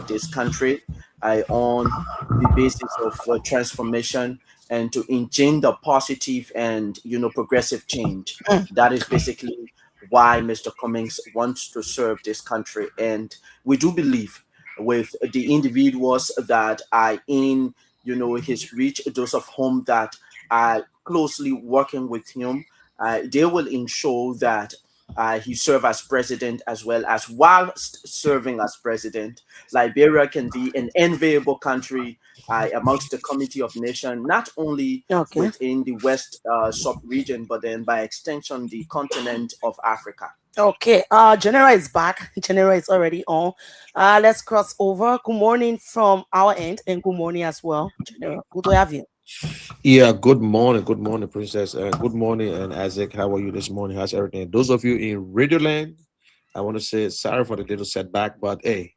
this country on the basis of transformation and to engender positive and progressive change. That is basically why Mr. Cummings wants to serve this country, and we do believe with the individuals that are in his reach, those of whom that are closely working with him, they will ensure that he serve as president, as well as whilst serving as president, Liberia can be an enviable country amongst the Committee of Nations, not only Okay. within the West sub-region, but then by extension the continent of Africa. Okay. General is back. General is already on. Let's cross over. Good morning from our end, and good morning as well, General. Good to have you. Yeah, good morning, Princess, and good morning, and Isaac. How are you this morning? How's everything? Those of you in Radioland, I want to say sorry for the little setback, but hey,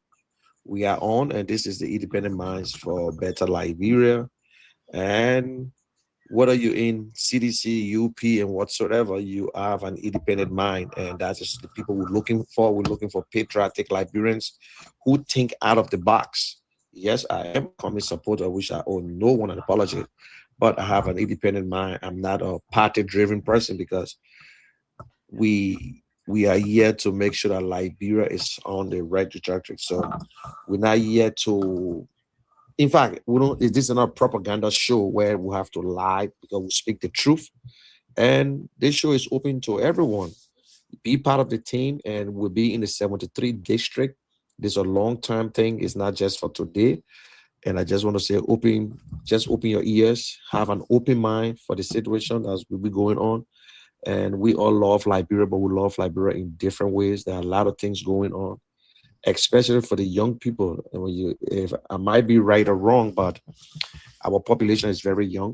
we are on, and this is the Independent Minds for Better Liberia. And whether you're in CDC, UP, and whatsoever, you have an independent mind, and that's just the people we're looking for. We're looking for patriotic Liberians who think out of the box. Yes, I am a communist supporter, which I owe no one an apology, but I have an independent mind. I'm not a party-driven person because we are here to make sure that Liberia is on the right trajectory. So we're not here to, in fact, we don't. This is not a propaganda show where we have to lie because we speak the truth. And this show is open to everyone. Be part of the team, and we'll be in the 73 district. This is a long-term thing. It's not just for today. And I just want to say, open your ears, have an open mind for the situation that will be going on. And we all love Liberia, but we love Liberia in different ways. There are a lot of things going on, especially for the young people. And when if I might be right or wrong, but our population is very young,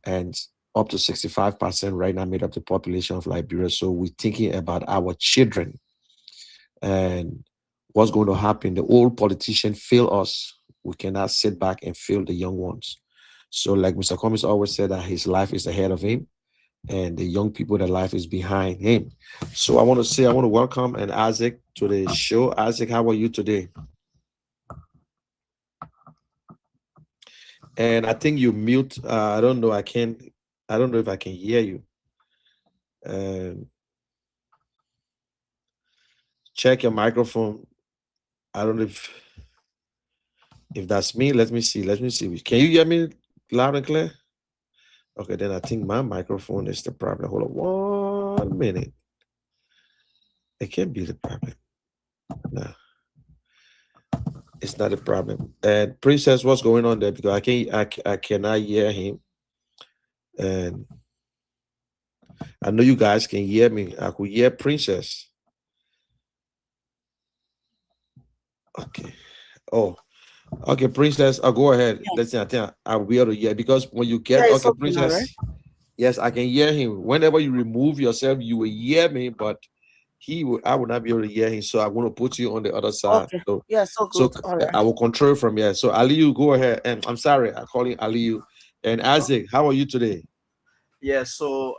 and up to 65% right now made up the population of Liberia. So we're thinking about our children and what's going to happen. The old politicians fail us. We cannot sit back and fail the young ones. So, like Mr. Cummings always said, that his life is ahead of him, and the young people, their life is behind him. So, I want to welcome and Isaac to the show. Isaac, how are you today? And I think you mute. I don't know. I don't know if I can hear you. Um, check your microphone. I don't know if that's me. Let me see. Let me see. Can you hear me loud and clear? Okay, then I think my microphone is the problem. Hold on 1 minute. It can't be the problem. No, it's not a problem. And Princess, what's going on there? Because I cannot hear him. And I know you guys can hear me. I could hear Princess. Okay. Oh, okay, Princess. I'll go ahead. Let's see. I think I'll be able to hear because when you Yeah, get it's okay, open now, right? Princess. Yes, I can hear him. Whenever you remove yourself, you will hear me, but I will not be able to hear him. So I'm going to put you on the other side. Okay. So, Yeah, so so good. All right. I will control from here. So Aliyu, go ahead. And I'm sorry, I call him Aliyu. And Isaac, how are you today? Yeah, so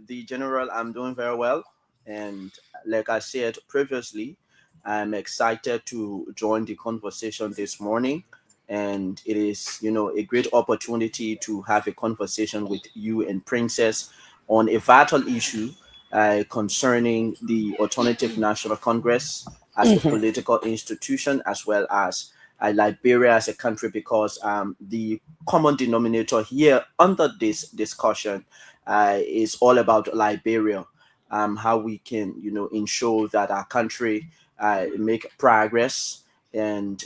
the general, I'm doing very well. And like I said previously, I'm excited to join the conversation this morning. And it is, a great opportunity to have a conversation with you and Princess on a vital issue concerning the Alternative National Congress as a Mhm. political institution, as well as Liberia as a country, because the common denominator here under this discussion is all about Liberia, how we can, ensure that our country make progress, and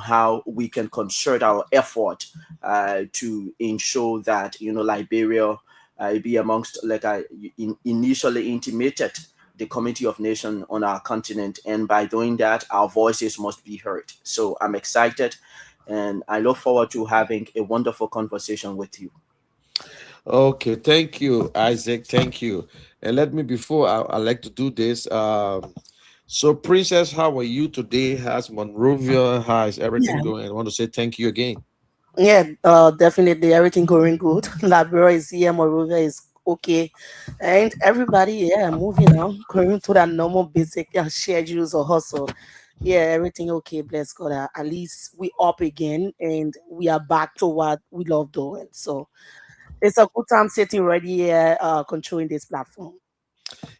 how we can concert our effort to ensure that Liberia be amongst, like I initially intimated, the Committee of Nations on our continent, and by doing that, our voices must be heard. So I'm excited, and I look forward to having a wonderful conversation with you. Okay, thank you, Isaac. Thank you. And let me before I like to do this. So Princess, how are you today? How's Monrovia? How is everything Yeah. going? I want to say thank you again. Yeah, definitely everything going good. Labrador is here, Morovia is okay. And everybody, yeah, moving on, going to that normal basic schedules or hustle. Yeah, everything okay. Bless God. At least we up again and we are back to what we love doing. So it's a good time sitting right here, controlling this platform.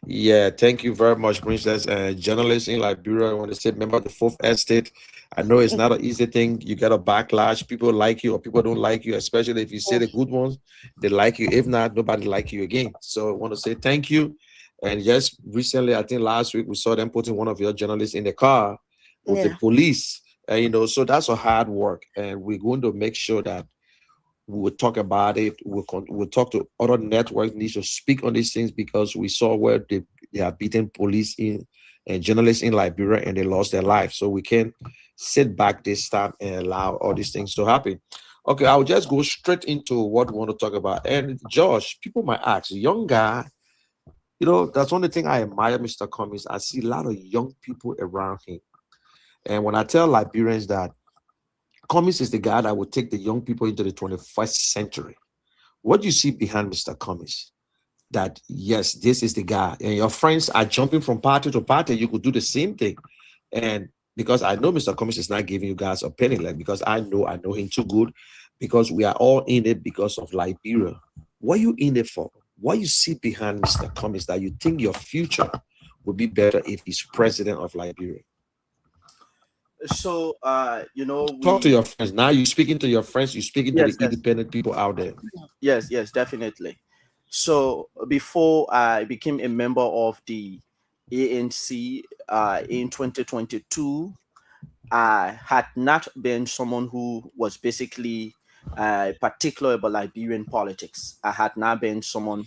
Yeah, thank you very much, Princess. Journalist in Liberia, I want to say member of the Fourth Estate. I know it's not an easy thing. You get a backlash. People like you or people don't like you, especially if you say the good ones, they like you. If not, nobody like you again. So I want to say thank you. And just recently, I think last week, we saw them putting one of your journalists in the car with the Yeah, police. So that's a hard work. And we're going to make sure that we will talk about it. We'll talk to other networks need to speak on these things because we saw where they are beating police in and journalists in Liberia and they lost their life. So we can't sit back this time and allow all these things to happen. Okay, I'll just go straight into what we want to talk about. And Josh, people might ask, young guy, that's one of the thing I admire Mr. Cummings. I see a lot of young people around him. And when I tell Liberians that Cummings is the guy that will take the young people into the 21st century, what do you see behind Mr. Cummings? That yes, this is the guy, and your friends are jumping from party to party. You could do the same thing, and because I know Mr. Cummings is not giving you guys a penny, like because I know him too good, because we are all in it because of Liberia. What are you in it for? What you see behind Mr. Cummings that you think your future would be better if he's president of Liberia? So, Talk to we your friends. Now you're speaking to your friends, you're speaking to the yes, yes, independent people out there. yes, definitely. So before I became a member of the ANC in 2022, I had not been someone who was basically particular about Liberian politics. I had not been someone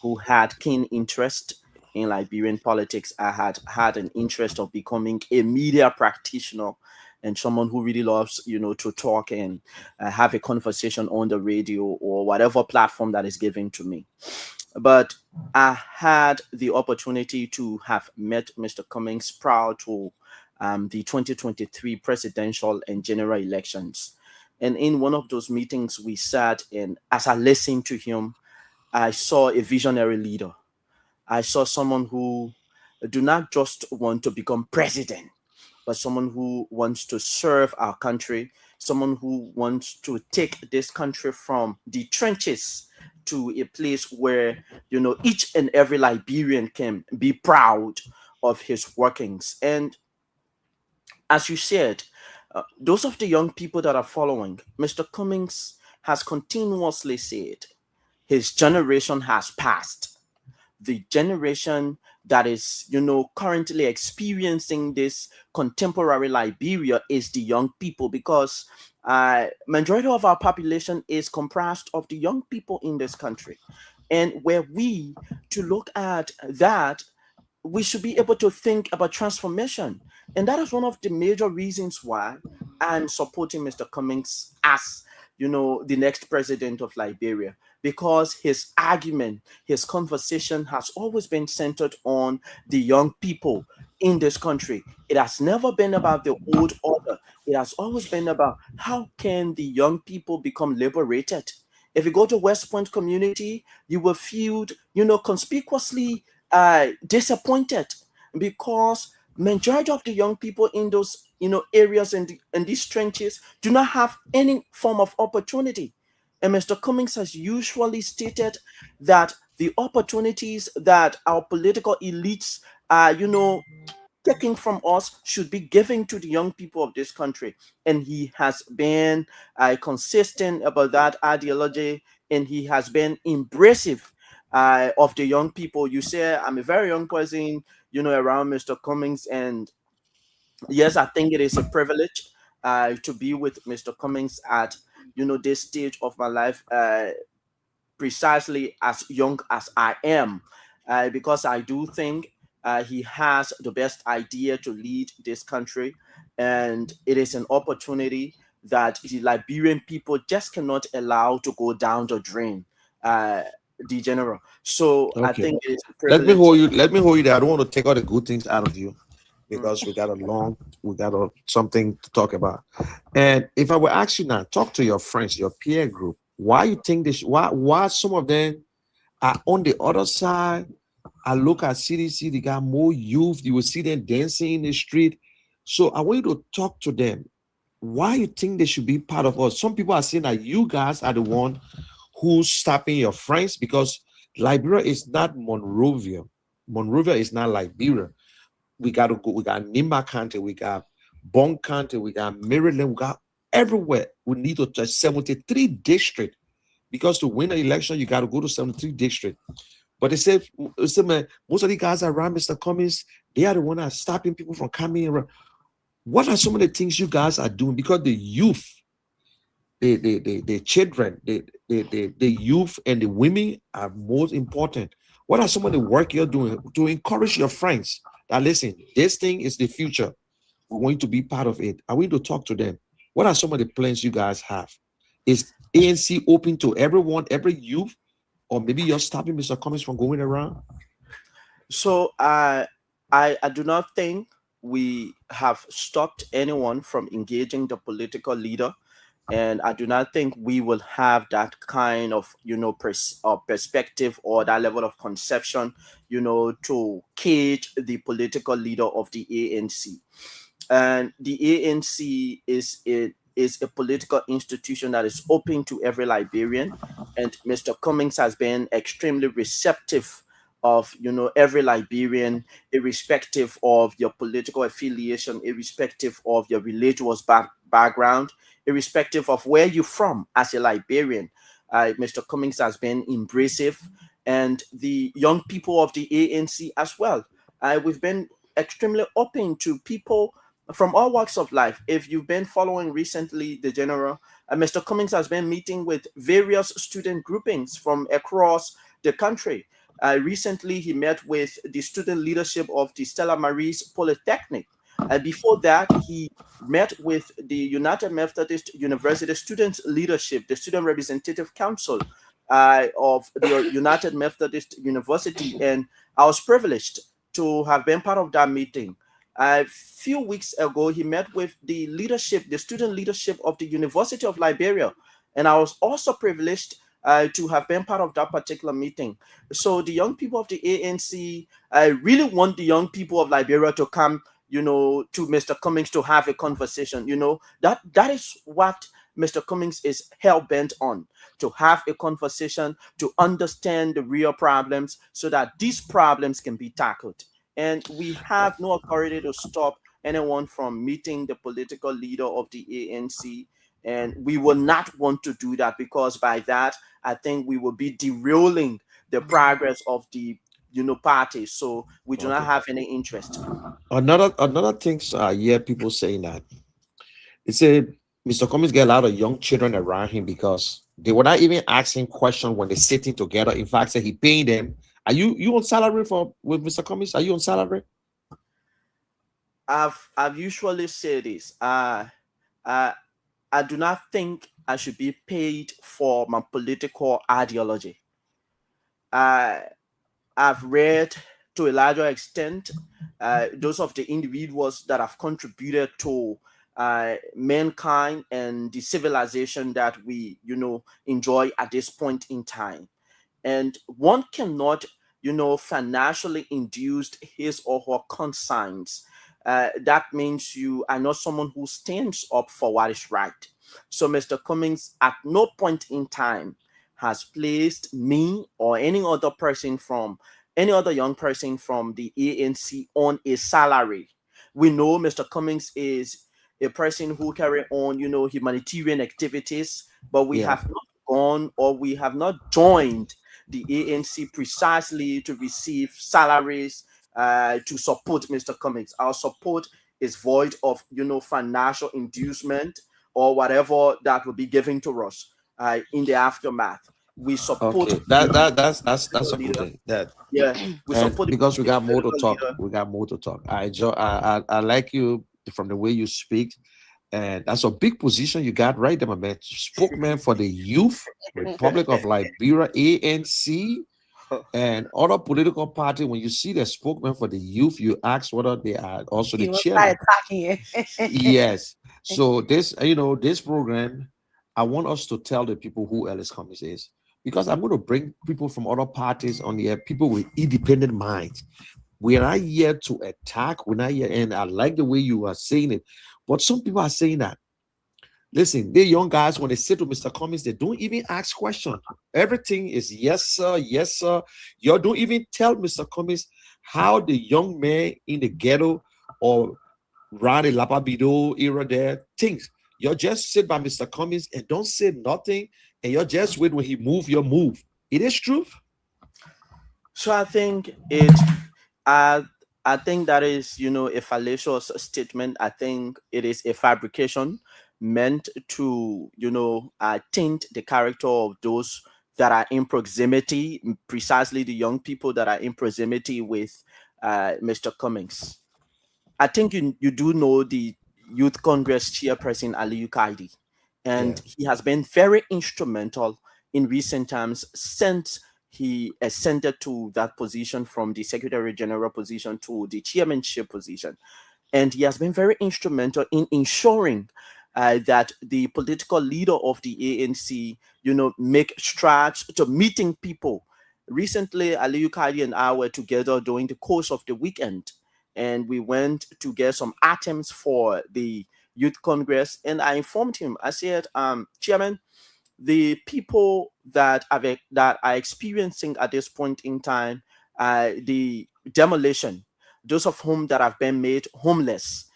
who had keen interest in Liberian politics. I had had an interest of becoming a media practitioner and someone who really loves, to talk and have a conversation on the radio or whatever platform that is given to me. But I had the opportunity to have met Mr. Cummings prior to the 2023 presidential and general elections. And in one of those meetings, we sat, and as I listened to him, I saw a visionary leader. I saw someone who do not just want to become president, but someone who wants to serve our country, someone who wants to take this country from the trenches to a place where, each and every Liberian can be proud of his workings. And as you said, those of the young people that are following, Mr. Cummings has continuously said his generation has passed. The generation that is, currently experiencing this contemporary Liberia is the young people, because majority of our population is comprised of the young people in this country. And where we to look at that, we should be able to think about transformation. And that is one of the major reasons why I'm supporting Mr. Cummings as, the next president of Liberia, because his argument, his conversation has always been centered on the young people in this country. It has never been about the old order. It has always been about how can the young people become liberated. If you go to West Point community, you will feel, conspicuously disappointed, because majority of the young people in those, areas and in these trenches do not have any form of opportunity. And Mr. Cummings has usually stated that the opportunities that our political elites are, taking from us should be given to the young people of this country. And he has been consistent about that ideology, and he has been embracive of the young people. You say I'm a very young person, around Mr. Cummings, and yes, I think it is a privilege to be with Mr. Cummings at, this stage of my life. Precisely as young as I am, because I do think he has the best idea to lead this country, and it is an opportunity that the Liberian people just cannot allow to go down the drain. Uh, the general. So I Okay. think it's a Let me privilege. hold you. Let me hold you there. I don't want to take all the good things out of you Mm. because we got something to talk about. And if I were ask you now, talk to your friends, your peer group. Why you think this? Why some of them are on the other side? I look at CDC, they got more youth. You will see them dancing in the street. So I want you to talk to them. Why you think they should be part of us? Some people are saying that you guys are the one who's stopping your friends because Liberia is not Monrovia. Monrovia is not Liberia. We got to go. We got Nimba County. We got Bon County. We got Maryland. We got everywhere. We need to touch 73 district because to win an election, you got to go to 73 district. But they said, man, most of the guys around Mr. Cummings, they are the one that are stopping people from coming around. What are some of the things you guys are doing? Because the youth, the children, the youth and the women are most important. What are some of the work you're doing to encourage your friends that listen, this thing is the future. We want to be part of it. I want to talk to them. What are some of the plans you guys have? Is ANC open to everyone, every youth, or maybe you're stopping Mr. Cummings from going around? So I do not think we have stopped anyone from engaging the political leader, and I do not think we will have that kind of perspective or that level of conception, to cage the political leader of the ANC. And the ANC is a political institution that is open to every Liberian, and Mr. Cummings has been extremely receptive of every Liberian, irrespective of your political affiliation, irrespective of your religious background, irrespective of where you're from as a Liberian. Mr. Cummings has been embracive, and the young people of the ANC as well. We've been extremely open to people from all walks of life. If you've been following recently the general, Mr. Cummings has been meeting with various student groupings from across the country. Recently, he met with the student leadership of the Stella Maris Polytechnic. Before that, he met with the United Methodist University Students Leadership, the Student Representative Council of the United Methodist University, and I was privileged to have been part of that meeting. A few weeks ago, he met with the leadership, the student leadership of the University of Liberia, and I was also privileged to have been part of that particular meeting. So the young people of the ANC, I really want the young people of Liberia to come, to Mr. Cummings to have a conversation. That is what Mr. Cummings is hell bent on, to have a conversation, to understand the real problems so that these problems can be tackled. And we have no authority to stop anyone from meeting the political leader of the ANC. And we will not want to do that, because by that, I think we will be derailing the progress of the party. So we do not Okay. have any interest. Another things yeah, people saying that it said Mr. Cummings get a lot of young children around him because they were not even asking questions when they're sitting together. In fact, said he paying them. Are you on salary for with Mr. Cummings? Are you on salary? I've usually said this. Uh, I do not think I should be paid for my political ideology. I I've read to a larger extent those of the individuals that have contributed to mankind and the civilization that we, enjoy at this point in time. And one cannot financially induce his or her conscience. That means you are not someone who stands up for what is right. So Mr. Cummings at no point in time has placed me or any other young person from the ANC on a salary. We know Mr. Cummings is a person who carry on humanitarian activities, but we Yeah. have not gone, or we have not joined the ANC precisely to receive salaries to support Mr. Cummings. Our support is void of financial inducement or whatever that will be given to us in the aftermath. We support Okay. That's political a good leader. thing. That Yeah, we and support because we the got more to political talk, leader. we got more to talk. I like you from the way you speak, and that's a big position you got right there, my man. Spokesman for the Youth Republic of Liberia, ANC, and other political party. When you see the spokesman for the youth, you ask whether they are also the You will start chairman. attacking it. Yes. So this, this program, I want us to tell the people who Ellis Cummings is, because I'm going to bring people from other parties on here, people with independent minds. We are not here to attack. We're not here, and I like the way you are saying it. But some people are saying that. Listen, they young guys, when they sit to Mr. Cummings, they don't even ask questions. Everything is yes, sir, yes, sir. You don't even tell Mr. Cummings how the young man in the ghetto or around the Lapabido era there thinks. You just sit by Mr. Cummings and don't say nothing, and you just wait when he move your move. It is truth. So I think it I I think that is, a fallacious statement. I think it is a fabrication meant to, taint the character of those that are in proximity, precisely the young people that are in proximity with Mr. Cummings. I think you do know the Youth Congress chairperson Ali Kaidi, Yeah. and he has been very instrumental in recent times since he ascended to that position from the Secretary General position to the chairmanship position, and he has been very instrumental in ensuring that the political leader of the ANC, make strides to meeting people. Recently, Aliyu Kadi and I were together during the course of the weekend, and we went to get some items for the youth congress. And I informed him. I said, Chairman, the people that are experiencing at this point in time the demolition, those of whom that have been made homeless,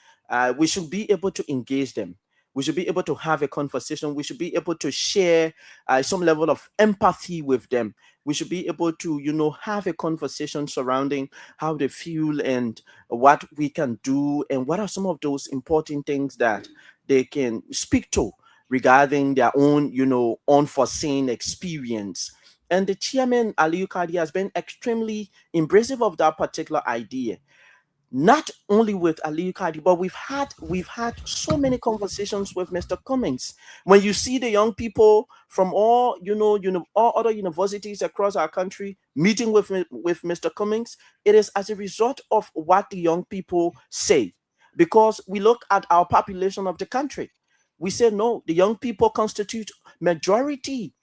we should be able to engage them. We should be able to have a conversation. We should be able to share some level of empathy with them. We should be able to, have a conversation surrounding how they feel and what we can do and what are some of those important things that they can speak to regarding their own, unforeseen experience. And the chairman, Aliyu Kadi, has been extremely embracive of that particular idea. Not only with Aliyu Kadi, but we've had so many conversations with Mr. Cummings. When you see the young people from all all other universities across our country meeting with Mr. Cummings, it is as a result of what the young people say. Because we look at our population of the country, we say no, the young people constitute majority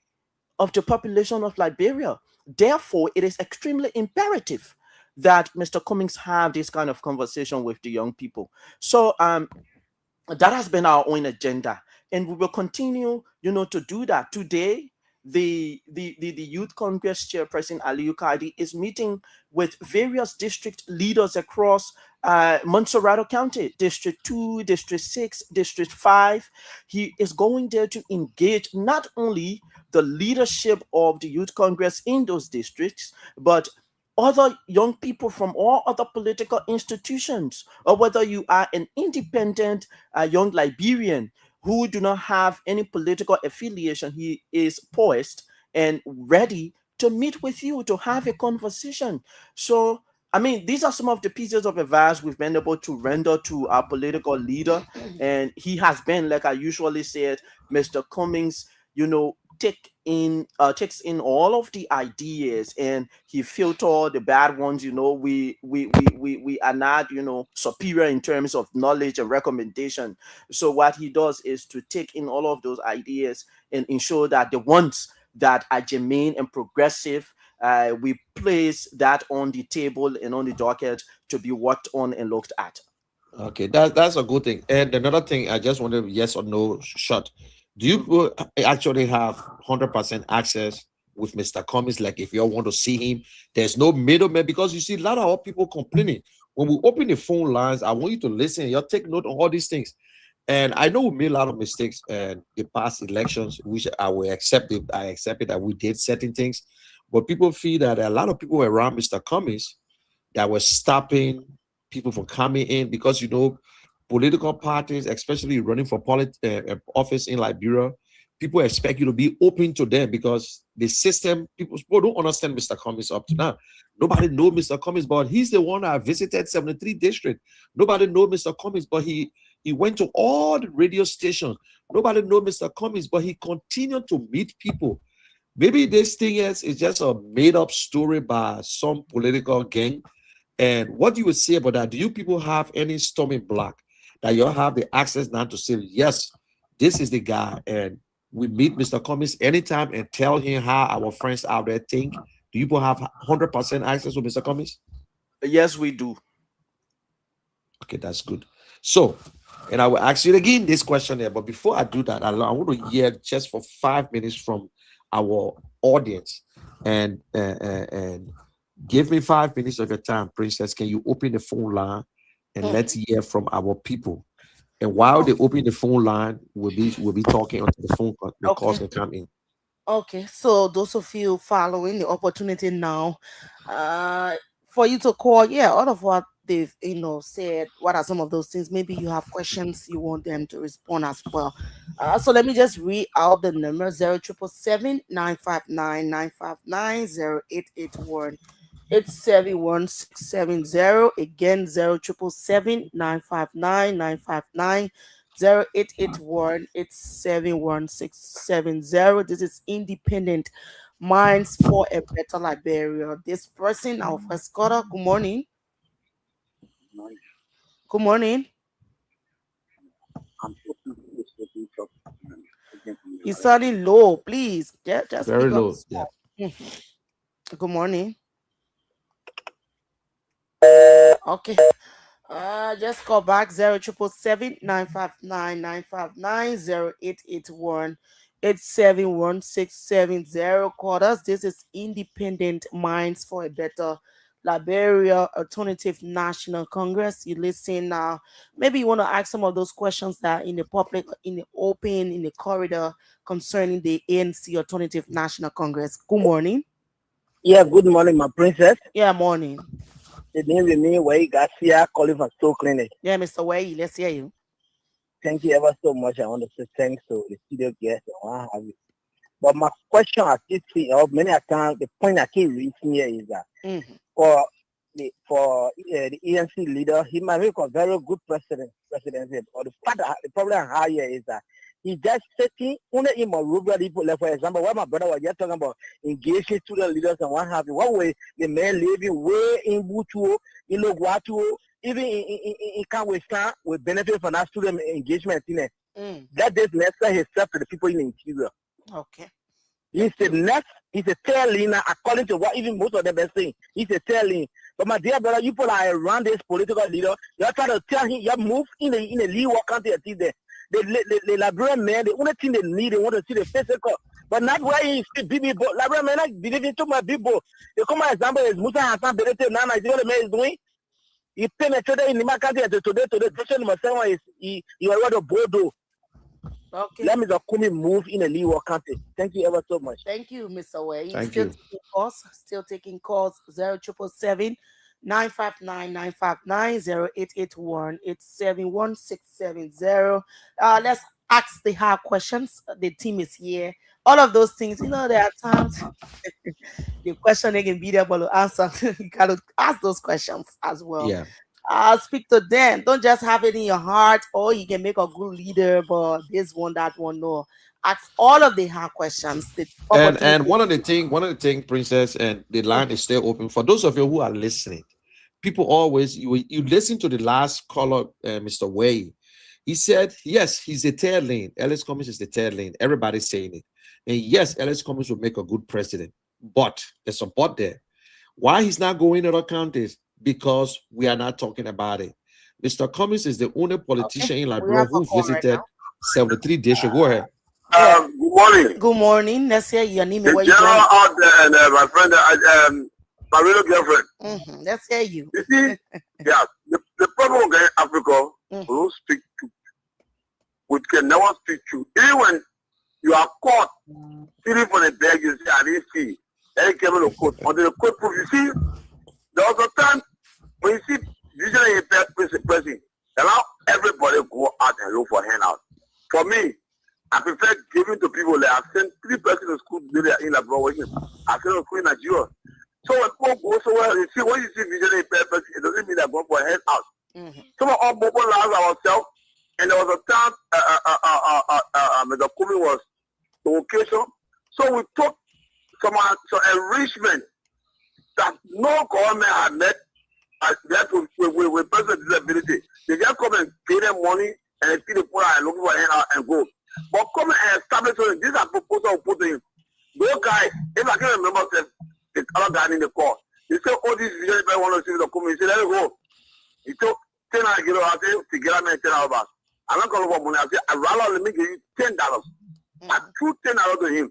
of the population of Liberia. Therefore, it is extremely imperative that Mr. Cummings have this kind of conversation with the young people. So that has been our own agenda, and we will continue, to do that. Today, the Youth Congress chairperson Aliyu Kadi is meeting with various district leaders across Montserrado County, District 2, District 6, District 5. He is going there to engage not only the leadership of the Youth Congress in those districts, but other young people from all other political institutions, or whether you are an independent young Liberian who do not have any political affiliation, he is poised and ready to meet with you to have a conversation. So, I mean, these are some of the pieces of advice we've been able to render to our political leader. And he has been, like I usually said, Mr. Cummings, takes in all of the ideas and he filter the bad ones. We are not, superior in terms of knowledge and recommendation. So what he does is to take in all of those ideas and ensure that the ones that are germane and progressive, we place that on the table and on the docket to be worked on and looked at. Okay, that's a good thing. And another thing, I just wanted yes or no shot. Do you Mhm. actually have 100% access with Mr. Cummings? Like, if you all want to see him, there's no middleman because you see a lot of people complaining. When we open the phone lines, I want you to listen. You take note on all these things. And I know we made a lot of mistakes and the past elections, which I will accept it. I accept it that we did certain things, but people feel that a lot of people around Mr. Cummings that were stopping people from coming in because political parties, especially running for office in Liberia, people expect you to be open to them because the system, people don't understand Mr. Cummings up to now. Nobody know Mr. Cummings, but he's the one that visited 73 district. Nobody know Mr. Cummings, but he went to all the radio stations. Nobody know Mr. Cummings, but he continued to meet people. Maybe this thing is just a made up story by some political gang. And what do you would say about that? Do you people have any storming block that you all have the access now to say, yes, this is the guy, and we meet Mr. Cummings anytime and tell him how our friends out there think? Do you people have 100% access to Mr. Cummings? Yes, we do. Okay, that's good. So, and I will ask you again this question here, but before I do that, I want to hear just for 5 minutes from our audience, and give me 5 minutes of your time, Princess. Can you open the phone line and let's Mhm. hear from our people? And while they open the phone line, we'll be talking until the calls Okay. can come in. Okay, so those of you following the opportunity now, uh, for you to call, yeah, all of what they've said. What are some of those things? Maybe you have questions you want them to respond as well. So let me just read out the number: 0777 959 959 0881. It's 71670 again, 0777 959 959 0881. It's 71670. This is Independent Minds for a Better Liberia. This person, our first caller, good morning. Good morning. You're sounding low, please. Just Very speak up low. Yeah. small. Mhm. Good morning. Okay. Just call back 0777 959 959 0881. It's 71670. Call us. This is Independent Minds for a Better Liberia Alternative National Congress. You listen now. Maybe you want to ask some of those questions that are in the public, in the open, in the corridor concerning the ANC Alternative National Congress. Good morning. Yeah, good morning, my princess. Yeah, morning. The name is me, Way Garcia, calling from Stoke Clinic. Yeah, Mr. Way, let's hear you. Thank you ever so much. I want to say thanks to the studio guests and what have you. But my question I keep seeing, or many times, the point I keep reaching here is that Mm-hmm. for the ENC leader, he might make a very good presidency. Or the problem I have here is that he just sitting only in my rural people. Like for example, what my brother was just talking about engaging student leaders and what have you. What way the men living way in Butu, in Logwatu, even in Kawestan will benefit from that student engagement in it. That does not necessarily himself to the people in the interior. Okay. He's the next, he's a tail leaner, according to what even most of them are saying. He's a tail lean. But my dear brother, you people are around this political leader. You're trying to tell him you move in the lead what country at there. The Liberian man, the only thing they need, they want to see the physical. But not where he see people. Liberian man, I believe in too much people. The common example is Musa Hassan Berete. Now, I see what the man is doing. He penetrated in the market today. The question number 7 is he already Bordeaux. Okay. Let me just come and move in a leeward country. Thank you ever so much. Thank you, Mr. Way. Thank Still you. taking calls. Still taking calls. 0777 959 959 0881. It's 71670. Let's ask the hard questions. The team is here. All of those things. There are times the question they can be there, but to answer, you gotta ask those questions as well. Yeah. Speak to them. Don't just have it in your heart. Oh, you can make a good leader, but this one, that one, no. Ask all of the hard questions. The And opportunity. one of the thing, Princess, and the line is still open for those of you who are listening. People always you listen to the last caller, Mr. Way. He said, yes, he's the tail lane. Ellis Cummings is the tail lane. Everybody's saying it. And yes, Ellis Cummings will make a good president. But there's a but there. Why he's not going to other counties? Because we are not talking about it. Mr. Cummings is the only Okay. politician in We Liberia have a who call right visited now. 73 districts. Go ahead. Yeah. Good morning. Good morning. Let's hear your name and The where you general join. out there and my friend, my real girlfriend. Let's hear you. You see, yeah, the problem in Africa, we don't speak to, we can never speak to. Even when you are caught stealing from the bag, you say, I didn't see. Then you came on the court. Under the court proof, you see, there was a time when you see usually a person, allow everybody go out and look for handout. For me, I prefer giving to people that I've sent 3 persons to school in Liberia. I've sent to school in Nigeria. So when people go somewhere, you see, when you see visually impaired person, it doesn't mean they're going for a handout. Some of our mobilized ourselves, and there was a time Mr. Kumi was the occasion. So we took some enrichment that no government had met with person with disability. They just come and pay them money and see the poor and look for a handout and go. But come and establish something. These are proposals we put in. Those guys, if I can remember the other guy in the court, He said, oh, this is if I want to see the community. He said, let it go. He took 10 kilo. I said, to get me 10 hours. I'm not going to money. I said, I'd rather let me give you $10. I threw $10 to him.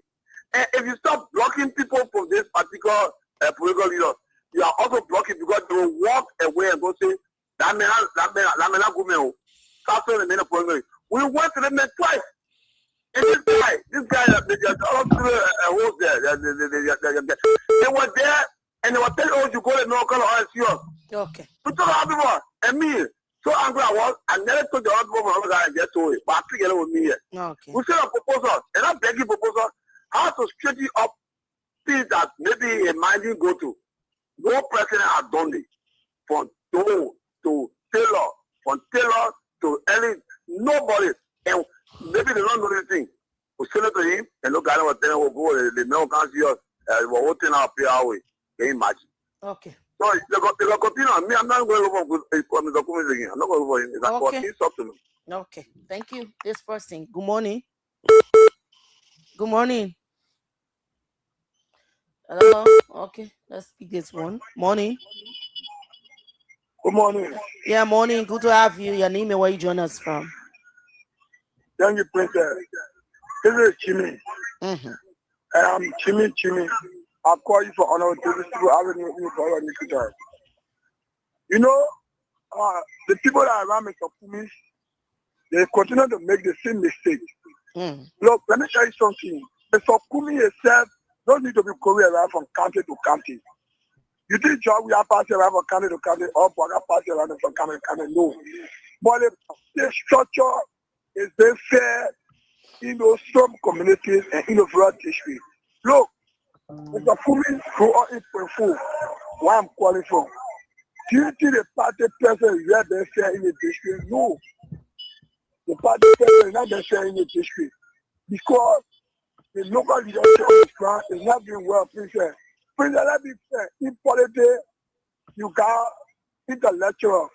And if you stop blocking people from this particular political leader, you are also blocking because they will walk away and go say, that man, go me. We went to the man twice. And this guy, all host there, they were there and they were telling us you go to no color or serious. Okay. We told our people, and me, so angry I was, I never told the other woman how I get to it, but I together with me here. Okay. We said a proposal, and I'm begging proposal, how to straighten up things that maybe a mind didn't go to. No president has done it. From Doe to Taylor, from Taylor to Ellen, nobody. And maybe they don't know anything. We send it to him, and look at what they will go, the mail can't see us, we're holding our pay our way. Can you imagine? Okay. So they will continue on me. I'm not going over with Mr. Cummings again. I'm not going over him. It's Okay. It's up to me. Okay. Thank you. This person. Good morning. Good morning. Hello. Okay. Let's speak this one. Morning. Good morning. Yeah, morning. Good to have you. Your name and where you join us from. Thank you, Princess. This is Jimmy. Mm-hmm. And I'm Jimmy. I'll call you for honor to this people having me for me today. You know, the people that are around Mr. Cummings, they continue to make the same mistake. Look, let me tell you something. Mr. Cummings himself don't need to be going around from county to county. You think job we are passing around from county to county, or Boga passing around from county to county? No. But the structure is very fair in those some communities and in the rural district. Look, Mr. Cummings grew up in Peru, where I'm calling from. Do you think the party person is not very fair in the district? No. The party person is not very fair in the district because the local leadership of the ground is not being well prepared. Let me say, in politics, you got intellectual,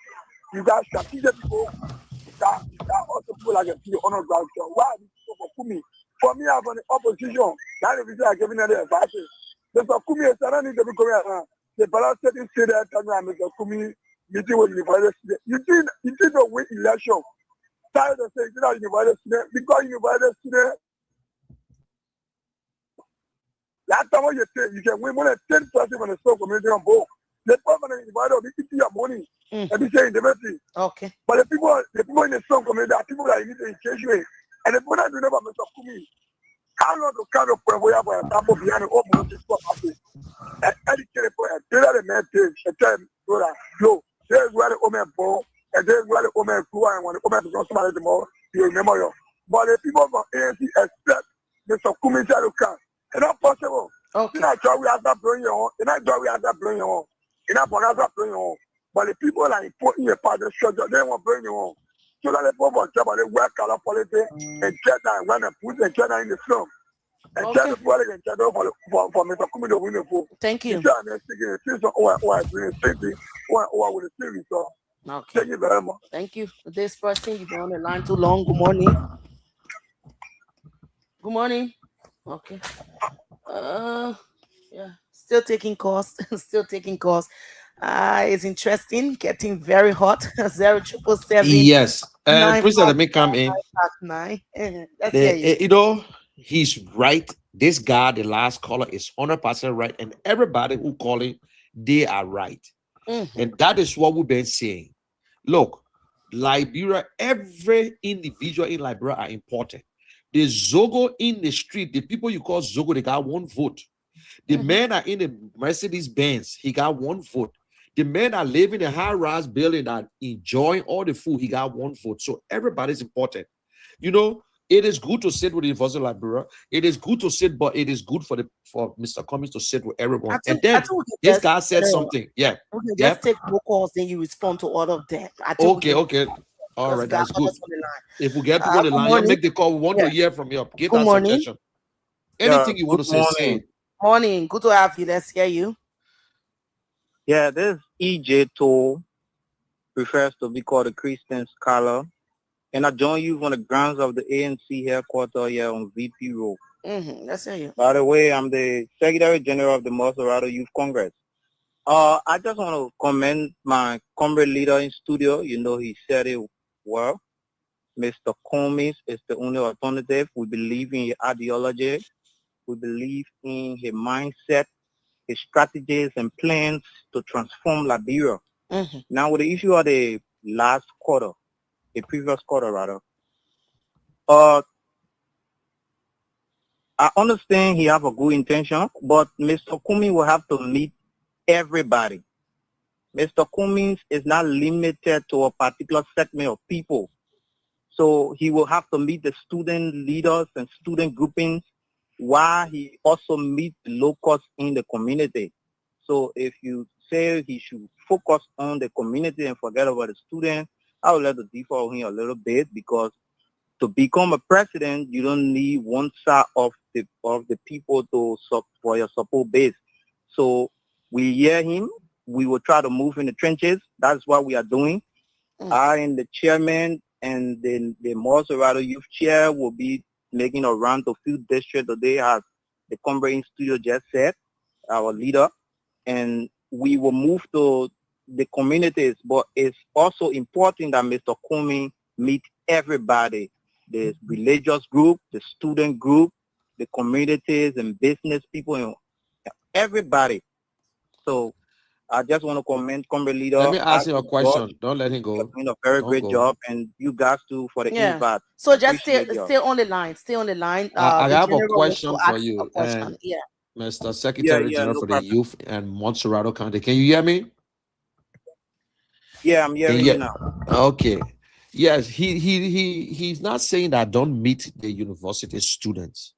you got strategic people, you got also people like a few honor ground. Why are these people for me? For me, I'm on the opposition. That is why I'm giving them the advice. Mr. Cummings is not need to be going around. The balance setting say that time Mr. Cummings meeting with University students. You did not win election. Tired of saying you know University student because University student. Last time you say you can win more than 10% on the stock community on board. The permanent University will be eating your money and be saying university. Okay. But the people in the stock community are people that you need to engage with. And the people that do know about Mr. Cummings, how long to kind of point where you have a sample behind the open to stop happening. And educated for a tailor the man takes a time so that yo, there's where the woman born and there's where the woman grew and when the woman becomes somebody tomorrow, you remember you. But the people from ANC expect Mr. Cummings to come. It's not possible. Okay. You're not sure we have to blowing your own. You're not sure we have to blowing your own. You're not going to blowing your own. But the people that are important in the part of the structure, they want to bring your own. So that the people job and they work color politics and get that and run and put and get that in the film. And Okay. tell the people they can get over for Mr. Cummings to win the vote. Thank you. With the series. So Okay. thank you very much. Thank you. This person, you've been on the line too long. Good morning. Good morning. Okay. Yeah. Still taking calls. Still taking calls. It's interesting. Getting very hot. 0777 Yes. Princess, let me come in. 959. Let's hear you. You know, he's right. This guy, the last caller, is 100% right. And everybody who calling, they are right. And that is what we've been saying. Look, Liberia, every individual in Liberia are important. The Zogo in the street, the people you call Zogo, they got one vote. The men are in the Mercedes Benz, he got one vote. The men that live in a high-rise building that enjoying all the food, he got one vote. So everybody's important. You know, it is good to sit with the University of Liberia. It is good to sit, but it is good for Mr. Cummings to sit with everyone. And then this guy said something. Yeah. Okay, just take more calls, then you respond to all of them. Okay. All right, that's good. If we get people on the line, you make the call. We want to hear from you. Give us suggestion. Anything you want to say. Morning. Good to have you. Let's hear you. Yeah, this EJ2 prefers to be called a Christian scholar. And I join you on the grounds of the ANC headquarters here on VP Road. Let's hear you. By the way, I'm the Secretary General of the Maserado Youth Congress. I just want to commend my comrade leader in studio. You know, he said it well. Mr. Cummings is the only alternative. We believe in his ideology. We believe in his mindset, his strategies and plans to transform Liberia. Mm-hmm. Now, with the issue of the last quarter, the previous quarter rather, uh, I understand he have a good intention, but Mr. Cummings will have to meet everybody. Mr. Cummings is not limited to a particular segment of people. So he will have to meet the student leaders and student groupings while he also meets the locals in the community. So if you say he should focus on the community and forget about the student, I would like to differ on him a little bit, because to become a president, you don't need one side of the people for your support base. So we hear him. We will try to move in the trenches. That's what we are doing. I and the chairman and the Monserrato Youth Chair will be making a round to few districts today, as the comrade in studio just said, our leader, and we will move to the communities. But it's also important that Mr. Cummings meet everybody, the religious group, the student group, the communities and business people, and everybody. So I just want to commend comrade leader. Let me ask you a George, question. Don't let him you're go. doing a very Don't great go. job, and you guys too for the Yeah. invite. So just Appreciate you. stay on the line. Stay on the line. I The have a general wants to question for ask a you, question. and Yeah. Mr. Yeah, Secretary yeah, General no for the problem. Youth and Montserrato County. Can you hear me? Yeah, I'm Can hearing you? you now. Okay. Yes, he's not saying that don't meet the university students.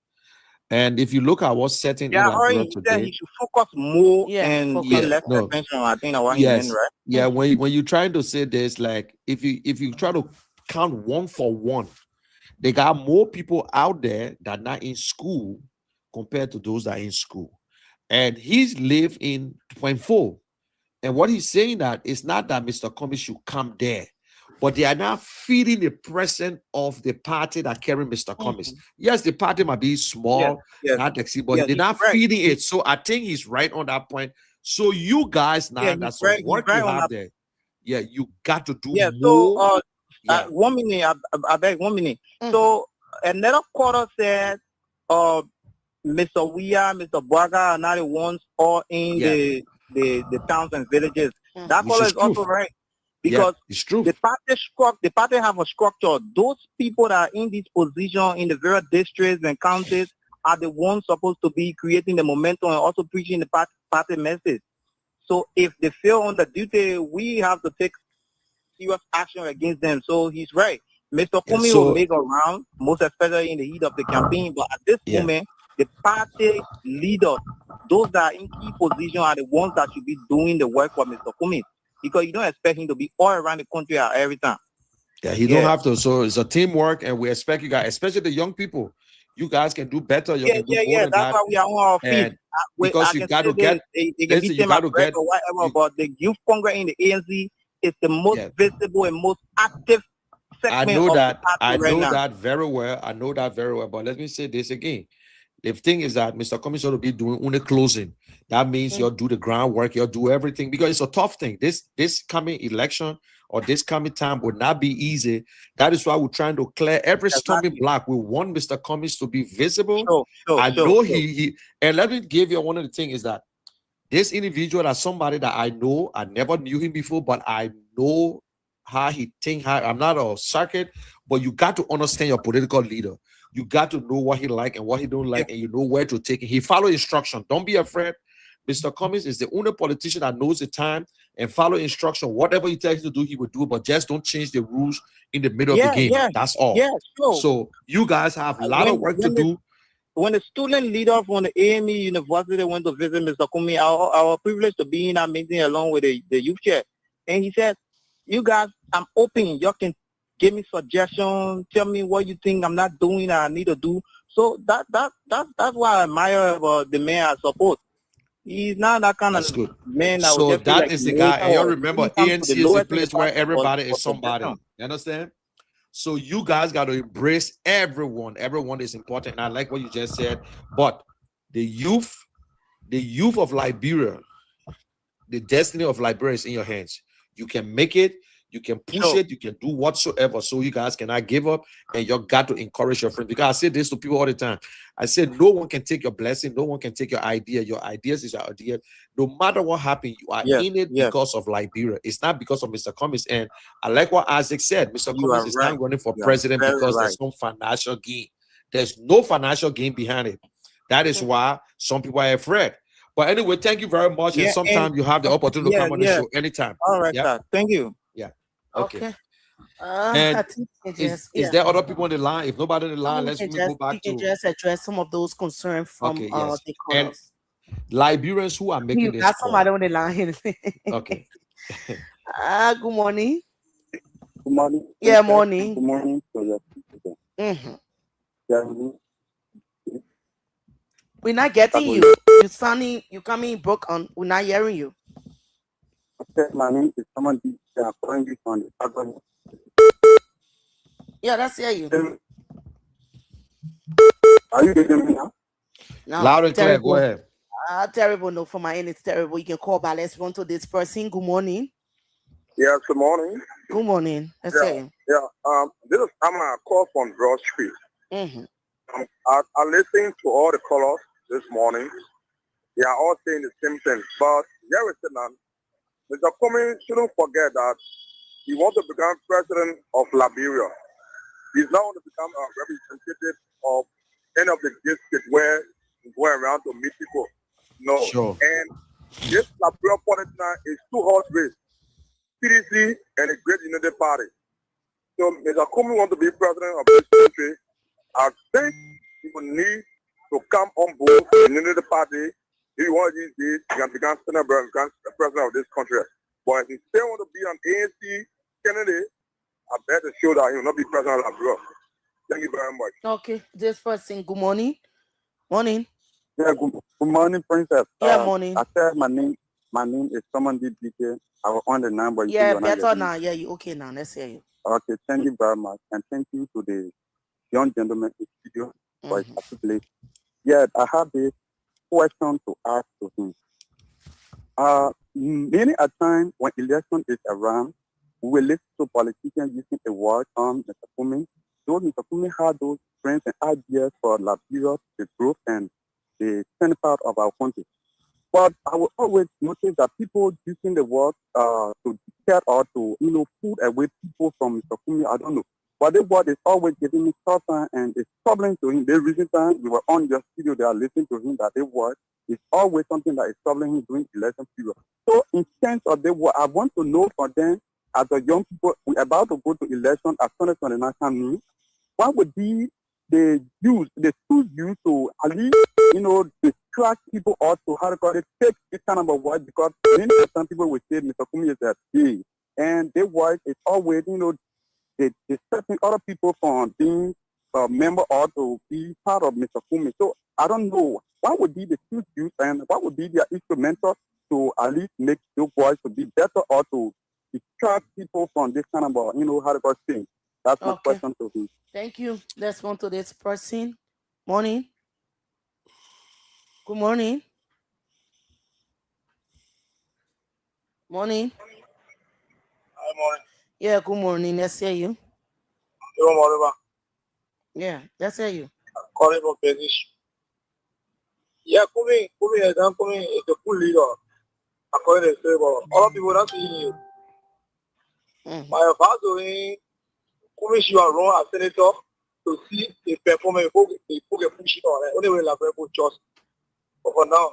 And if you look at what's setting Yeah, in I heard Liberia him. He said today, he should focus more Yeah. and pay yeah, Focus. less no, attention. I think that's what he meant, yes, right? yeah. When you're trying to say this, like if you try to count one for one, they got more people out there that not in school compared to those that are in school. And he's live in point four. And what he's saying that it's not that Mr. Cummings should come there, but they are now feeding the presence of the party that carry Mr. Cummings. Mhm. Yes, the party might be Yes, small, yes, not exceed, but yeah. they're He's not right. feeding it. So I think he's right on that point. So you guys Yeah, now, he's that's some right. He's work you right on have that. there. Yeah, you got to do Yeah. So, more. Yeah, 1 minute. I beg 1 minute. Mhm. So another quarter said, uh, Mr. Weah, Mr. Braga are not the ones all in yeah, the towns and villages. Mhm. That which color is is also truth. right, Yeah, because it's truth. the party have a structure. Those people that are in this position in the various districts and counties are the ones supposed to be creating the momentum and also preaching the party message. So if they fail on the duty, we have to take serious action against them. So he's right. Mr. Yeah, Comey will so make a round, most especially in the heat of the campaign. But at this yeah. moment, the party leaders, those that are in key position, are the ones that should be doing the work for Mr. Comey, because you don't expect him to be all around the country at every time. Yeah, he don't Yeah. have to. So it's a teamwork, and we expect you guys, especially the young people. You guys can do better. You Yeah, can do yeah, more yeah. than That's that. why we are on our feet. And because I you can got say to this, get, they can be listen, you saying my got to break get, or whatever, you, but the youth congress in the ANC is the most yeah. visible and most active segment of the I party right know now. that very well. I know that very well. But let me say this again. The thing is that Mr. Cummings ought to be doing only closing. That means you'll do the groundwork, you'll do everything, because it's a tough thing. This coming election or this coming time would not be easy. That is why we're trying to clear every stumbling Exactly. block. We want Mr. Cummings to be visible. I Sure. know he and let me give you one of the things is that this individual is somebody that I know. I never knew him before, but I know how he think. I'm not a circuit, but you got to understand your political leader. You got to know what he like and what he don't Yeah, like, and you know where to take it. He follow instruction. Don't be afraid. Mr. Cummings is the only politician that knows the time and follow instruction. Whatever he tells you to do, he will do, but just don't change the rules in the middle of the game. yeah, That's all. yeah, sure. So you guys have a lot of When work to when the do. when the student leader from the AME University went to visit Mr. Kumi, our privilege to be in that meeting along with the youth chair, and he said, "You guys, I'm open. Y'all can give me suggestions. Tell me what you think I'm not doing that I need to do." So that's why I admire the man I support. He's not that kind That's of good. man that would So just feel that like is the no, guy. And you remember, even come to the ANC is a lowest in the place where party everybody for is suggestion. somebody. You understand? So you guys got to embrace everyone. Everyone is important. And I like what you just said. But the youth of Liberia the destiny of Liberia is in your hands. You can make it, you can push Sure. it, you can do whatsoever. So you guys cannot give up, and you got to encourage your friends. Because I say this to people all the time. I said no one can take your blessing, no one can take your idea. Your ideas is your idea. No matter what happened, you are Yes, in it yes, because of Liberia. It's not because of Mr. Cummings. And I like what Isaac said. Mr. you Cummings are is right. not running for You are president very because right. there's some financial gain. There's no financial gain behind it. That is why some people are afraid. But anyway, thank you very much. And Yeah, and sometime you have the opportunity to yeah, come on the yeah. show anytime. All right, Yeah, sir. Thank you. yeah. Okay. Okay. I And think we can is just is there other people on the line? If nobody on the I line, mean, let's we go we back can to just address some of those concerns from okay, yes. the And callers. Liberians who are making You this got somebody call. on the line. Okay. Good morning. Good morning, Yeah, Princess. morning. Good morning to your people. hmm Yeah, We're not getting good. you. You sounding, you coming broke on. We're not hearing you. Okay, my name is someone they are calling you on the other. Yeah, let's hear you. Are you hearing me now? No, Loud and clear. Go terrible. ahead. Terrible. No, for my end, it's terrible. You can call back. Let's run to this person. Good morning. Yes, good morning. Good morning. Let's hear you. This is I'm a call from Broad Street. Mm-hmm. I listened to all the callers this morning. They are all saying the same thing. But here is the Mr. Cummings shouldn't forget that he wants to become president of Liberia. He's not going to become a representative of any of the districts where he's going around to meet people. No. Sure. And this Liberia politics now is two horse race, PDC and the Great Unity Party. So Mr. Cummings wants to be president of this country. I think he will need to come on board with the Unity Party. If one of these days he can become senator and become the president of this country. But if he still want to be an ANC candidate, I bet to show that he will not be president of Liberia. Thank you very much. Okay, this person. Good morning. Morning. Yeah, good morning, Princess. Yeah, morning. I said my name is someone DBK. I was on the number. Yeah, better now. Yeah, you okay now? Let's hear you. Okay, thank you very much. And thank you to the young gentleman in the studio for his articulation. Yeah, I have this question to ask to him. Many a time when election is around, we will listen to politicians using a word on Mr. Cummings. Those Mr. Cummings had those friends and ideas for Liberia, the growth and the center part of our country. But I will always notice that people using the word to get or to pull away people from Mr. Cummings, I don't know. But the word is always giving me tough time and it's troubling to him. The recent time we were on your studio, they are listening to him that the word is always something that is troubling him during election period. So in terms of the word, I want to know from them as a young people, we're about to go to election as soon as the national news, what would be the tools used to at least, distract people or to how to call it, take this kind of a word because many some people will say Mr. Cummings is a gay. And the word is always, they distracting other people from being a member or to be part of Mr. Cummings. So I don't know what would be the tools used and what would be their instrumental to at least make your voice to be better or to distract people from this kind of, how to call it thing. That's my question to him. Thank you. Let's go to this person. Morning. Good morning. Morning. Good morning. Yeah, good morning. Let's hear you. Good morning. Yeah, let's hear you. Calling from Begish. Yeah, Cummings is a full leader. According to the all people that see you. My father Cummings, you are wrong as senator to see the performance they put a push it on. Only way la people trust. But for now,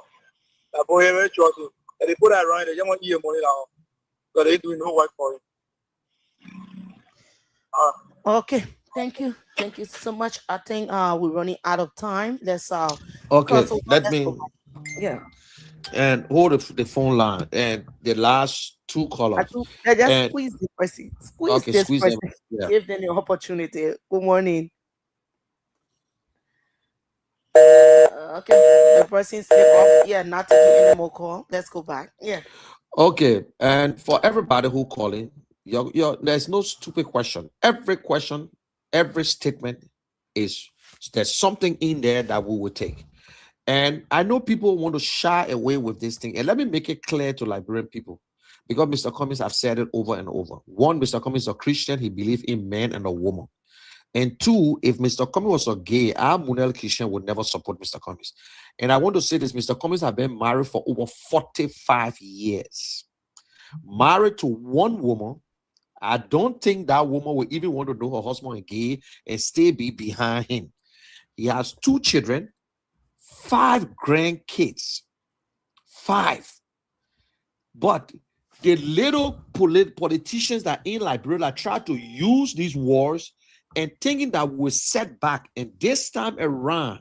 la boy very trust. And they put that around they just want to money now. So they do no work for it. Okay, thank you. Thank you so much. I think we're running out of time. Let's Okay, let me yeah. And hold the phone line and the last two callers. Just squeeze the person. Squeeze this person. Yeah. Give them the opportunity. Good morning. Okay, the person slip off. Yeah, not taking any more call. Let's go back. Yeah. Okay, and for everybody who calling, there's no stupid question. Every question, every statement there's something in there that we will take. And I know people want to shy away with this thing. And let me make it clear to Liberian people, because Mr. Cummings have said it over and over. One, Mr. Cummings is a Christian. He believes in man and a woman. And two, if Mr. Cummings was a gay, our Munel Christian would never support Mr. Cummings. And I want to say this, Mr. Cummings have been married for over 45 years. Married to one woman. I don't think that woman will even want to know her husband is gay and stay behind him. He has 2 children, 5 grandkids. 5. But the little politicians that in Liberia try to use these wars and thinking that we're set back, and this time around,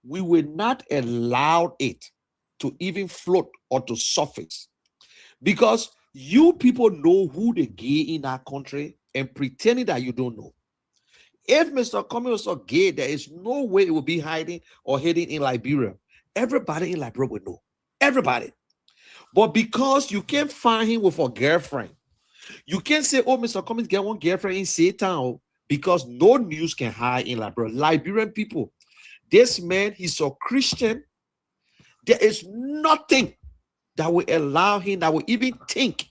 we will not allow it to even float or to surface. Because you people know who the gay in our country and pretending that you don't know. If Mr. Cummings was gay, there is no way it will be hiding or hiding in Liberia. Everybody in Liberia will know. Everybody. But because you can't find him with a girlfriend, you can't say, oh, Mr. Cummings get one girlfriend in Satan, because no news can hide in Liberia. Liberian people, this man, he's a Christian. There is nothing that will allow him, that will even think,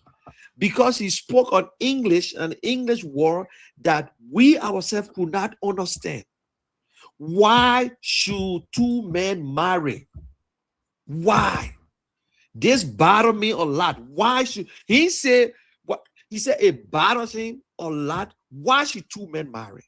because he spoke on English, an English word that we ourselves could not understand. Why should 2 men marry? Why? This bothers me a lot. Why should he say what he said? It bothers him a lot. Why should 2 men marry?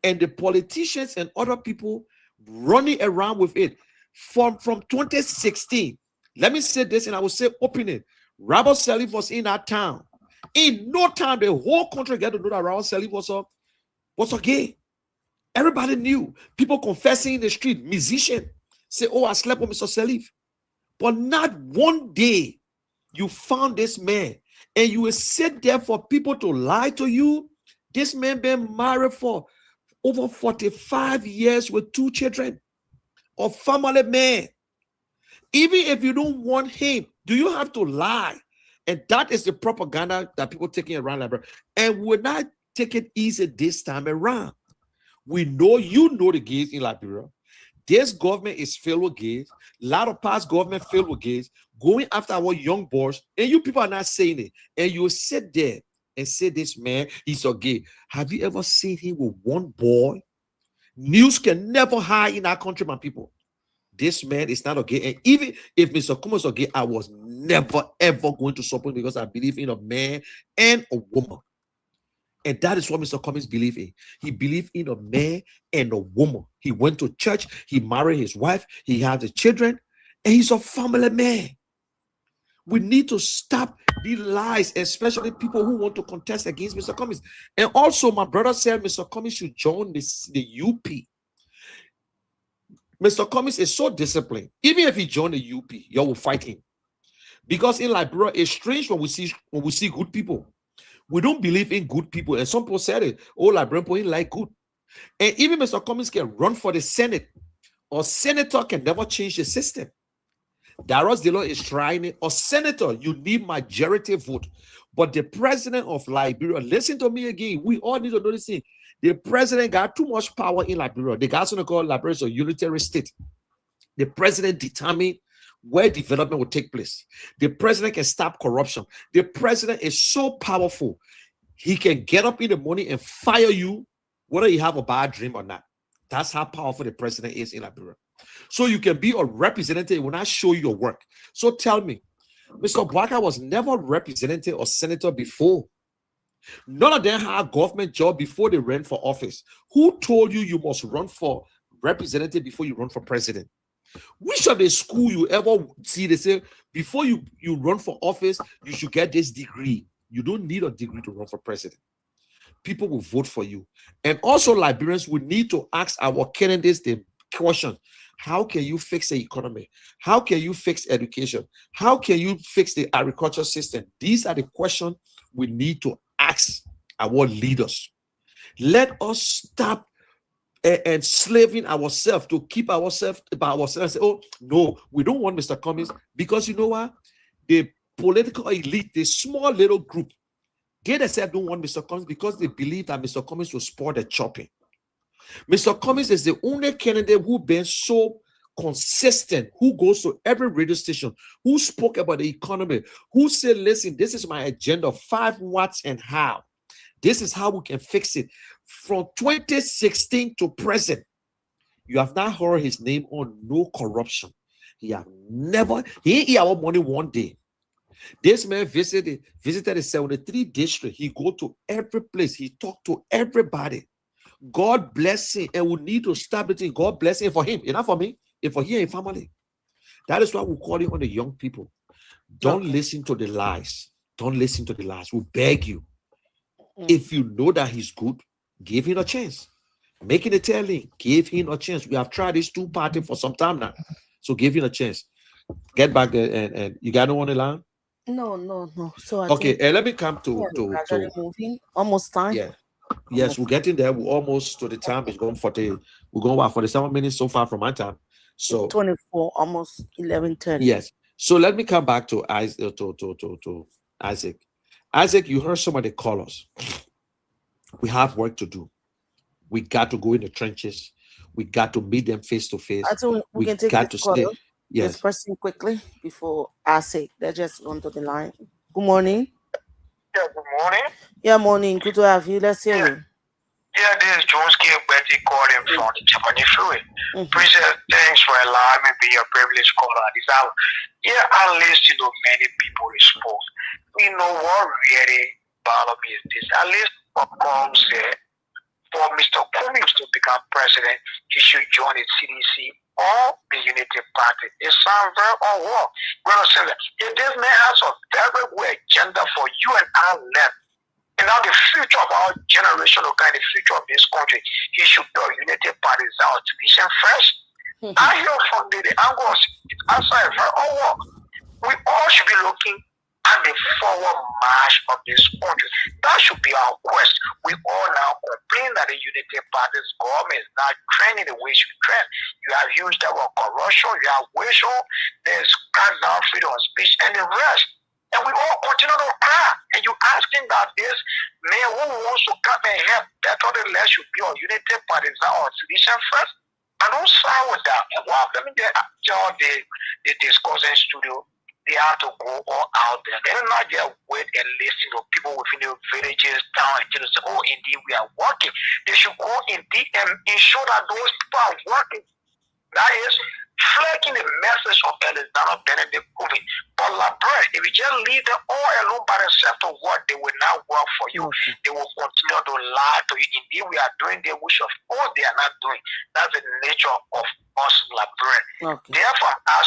And the politicians and other people running around with it from 2016. Let me say this, and I will say opening. Robert Salif was in that town. In no time, the whole country got to know that Robert Salif was a gay. Everybody knew. People confessing in the street. Musician say, "Oh, I slept with Mr. Salif." But not one day you found this man, and you will sit there for people to lie to you. This man been married for over 45 years with 2 children, a family man. Even if you don't want him, do you have to lie? And that is the propaganda that people taking around Liberia. And we're not taking it easy this time around. We know, you know, the gays in Liberia. This government is filled with gays. A lot of past government filled with gays, going after our young boys, and you people are not saying it. And you sit there and say, this man, he's a gay. Have you ever seen him with one boy? News can never hide in our country, my people. This man is not a gay. And even if Mr. Cummings was a gay, I was never, ever going to support him, because I believe in a man and a woman. And that is what Mr. Cummings believed in. He believed in a man and a woman. He went to church. He married his wife. He had the children. And he's a family man. We need to stop these lies, especially people who want to contest against Mr. Cummings. And also, my brother said Mr. Cummings should join the UP. Mr. Cummings is so disciplined. Even if he joined the UP, you will fight him. Because in Liberia, it's strange when we see good people. We don't believe in good people. And some people said it. Oh, Liberian people ain't like good. And even Mr. Cummings can run for the Senate. Or senator can never change the system. Darius Delo is trying it. Or senator, you need majority vote. But the president of Liberia, listen to me again. We all need to know this thing. The president got too much power in Liberia. The guys going to call Liberia a unitary state. The president determined where development will take place. The president can stop corruption. The president is so powerful. He can get up in the morning and fire you, whether you have a bad dream or not. That's how powerful the president is in Liberia. So you can be a representative when I show you your work. So tell me, Mr. Baka was never a representative or senator before. None of them had a government job before they ran for office. Who told you you must run for representative before you run for president? Which of the school you ever see they say before you run for office, you should get this degree? You don't need a degree to run for president. People will vote for you. And also, Liberians, we need to ask our candidates the question: how can you fix the economy? How can you fix education? How can you fix the agriculture system? These are the questions we need to ask our leaders. Let us stop enslaving ourselves to keep ourselves by ourselves and say, oh, no, we don't want Mr. Cummings, because you know what? The political elite, the small little group, they themselves don't want Mr. Cummings because they believe that Mr. Cummings will spoil the chopping. Mr. Cummings is the only candidate who been so consistent, who goes to every radio station, who spoke about the economy, who said, listen, this is my agenda, 5 watts and how. This is how we can fix it. From 2016 to present, you have not heard his name on no corruption. He have never, he our money one day. This man visited the 73 district. He go to every place. He talked to everybody. God bless him, and we need to stop it. God bless him for him, enough for me, and for him and family. That is why we call it on the young people. Don't listen to the lies. Don't listen to the lies. We beg you. If you know that he's good, give him a chance. Making a telling, give him a chance. We have tried these two parties for some time now, so give him a chance. Get back there, and you got no one on the line. No. So I Okay, think and let me come to gradually moving. Almost time. yeah. Yes, we're getting there. We're almost to the time. It's going 40. We're going about 47 minutes so far from my time. So 24, almost 11:30. yes. So let me come back to Isaac. To Isaac. Isaac, you heard some of the callers. We have work to do. We got to go in the trenches. We got to meet them face to face. I think we can take got this to stay. call. Yes. This person quickly before I say they just onto the line. Good morning. Yeah, good morning. Yeah, morning. Good to have you. Let's hear you. Yeah, this is Jones K. Betty calling from the Chapani Freeway. Princess, thanks for allowing me to be your privileged caller at this hour. Yeah, I listen to many people spoke. We know what really bothers me is this. At least for Kong said, for Mr. Cummings to become president, he should join the CDC or the Unity Party. It sounds very unwell. We're going to say that if this man has a very good agenda for you and I left, and now the future of our generation, okay, the future of this country, he should build Unity Party's out vision first. I hear from the angles, it's outside very unwell. We all should be looking at the forward march of this country. That should be our quest. We all now complain that the Unity Party's government is not training the way it should train. You have used the word corruption, you have whistle, there's crackdown, freedom of speech, and the rest. And we all continue to cry. And you asking that this man who wants to come and help better the less should be on Unity Party's or solution first. I don't side with that. And well, let me tell the discussing studio. They have to go all out there. They don't not just wait and listen to people within the villages, town, and say, oh, indeed, we are working. They should go indeed and ensure that those people are working. That is flagging the message of Alexander Benedict Movie. But Liberia, if you just leave them all alone by themselves to work, they will not work for you. They will continue to lie to you. Indeed, we are doing the which of course they are not doing. That's the nature of us Liberia. Therefore, I'm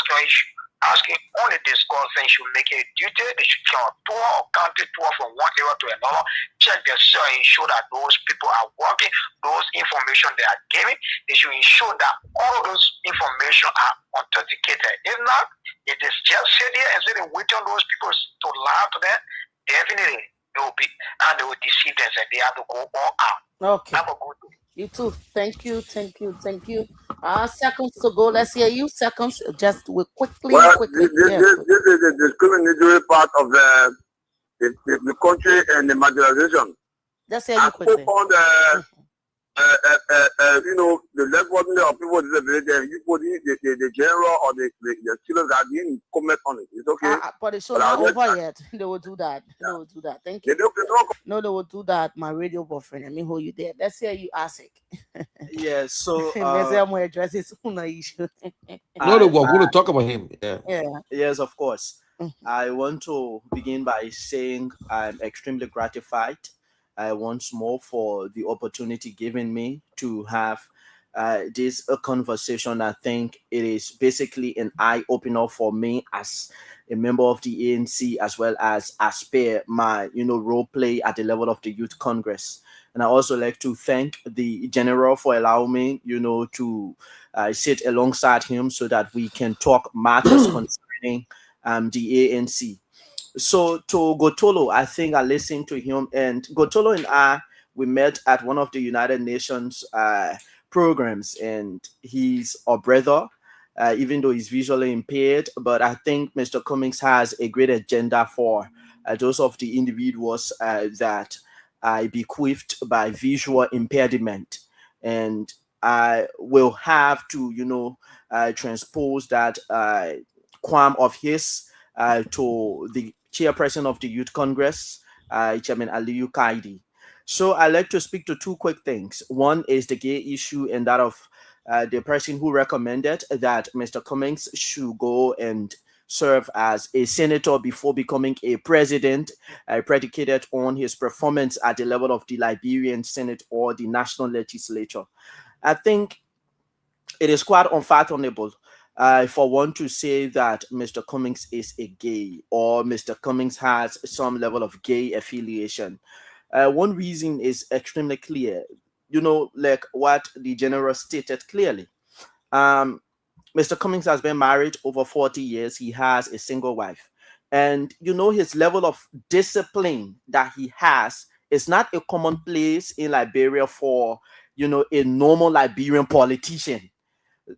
asking only this government should make a duty. They should come on tour or county tour from one area to another, check their cell, ensure that those people are working, those information they are giving, they should ensure that all of those information are authenticated. If not, if they just sit here and say they wait on those people to lie to them, definitely they will be and they will deceive them and they have to go all out. Okay. Have a good day. You too. Thank you. Seconds to go. Let's hear you. Seconds. Just quickly. Well, this is the discriminatory part of the country and the marginalization. Let's hear you quickly. On the left bottom of people with disability, you put the general or the students that didn't comment on it. It's okay. But it's not over yet. They will do that. They will do that. Thank you. No, they will do that. My radio boyfriend. Let me hold you there. Let's hear you, Asik. Yes. So let's hear more addresses on the issue. No, we're going to talk about him. Yeah. Yes, of course. I want to begin by saying I'm extremely gratified once more for the opportunity given me to have this conversation. I think it is basically an eye opener for me as a member of the ANC, as well as per my role play at the level of the Youth Congress. And I also like to thank the general for allowing me to sit alongside him so that we can talk matters concerning the ANC. So to Gotolo, I think I listened to him, and Gotolo and I, we met at one of the United Nations programs, and he's our brother, even though he's visually impaired. But I think Mr. Cummings has a great agenda for those of the individuals that are bequeathed by visual impairment. And will have to, transpose that qualm of his to the chairperson of the Youth Congress, Chairman Aliyu Kaidi. So I like to speak to two quick things. One is the gay issue, and that of the person who recommended that Mr. Cummings should go and serve as a senator before becoming a president, predicated on his performance at the level of the Liberian Senate or the national legislature. I think it is quite unfathomable for one to say that Mr. Cummings is a gay or Mr. Cummings has some level of gay affiliation. One reason is extremely clear, like what the general stated clearly. Um, Mr. Cummings has been married over 40 years. He has a single wife. And his level of discipline that he has is not a commonplace in Liberia for, a normal Liberian politician.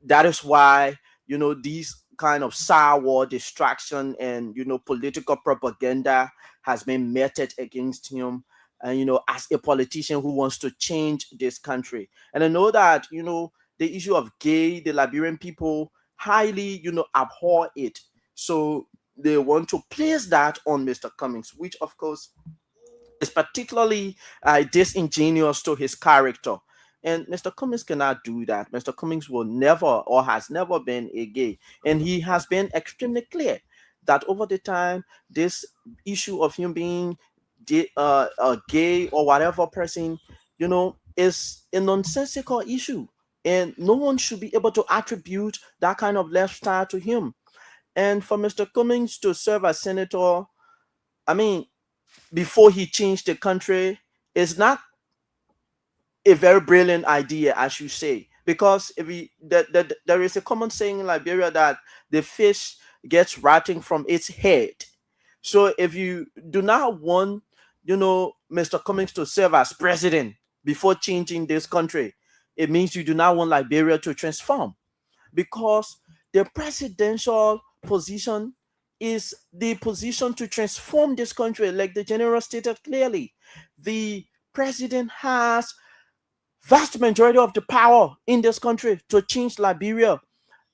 That is why these kind of sour distraction and political propaganda has been meted against him, and as a politician who wants to change this country. And I know that the issue of gay, the Liberian people highly abhor it, so they want to place that on Mr. Cummings, which of course is particularly disingenuous to his character. And Mr. Cummings cannot do that. Mr. Cummings will never or has never been a gay. And he has been extremely clear that over the time, this issue of him being a gay or whatever person, is a nonsensical issue. And no one should be able to attribute that kind of lifestyle to him. And for Mr. Cummings to serve as senator, I mean, before he changed the country, is not a very brilliant idea, as you say, because if we there is a common saying in Liberia that the fish gets rotting from its head. So if you do not want, Mr. Cummings to serve as president before changing this country, it means you do not want Liberia to transform, because the presidential position is the position to transform this country, like the general stated clearly. The president has vast majority of the power in this country to change Liberia.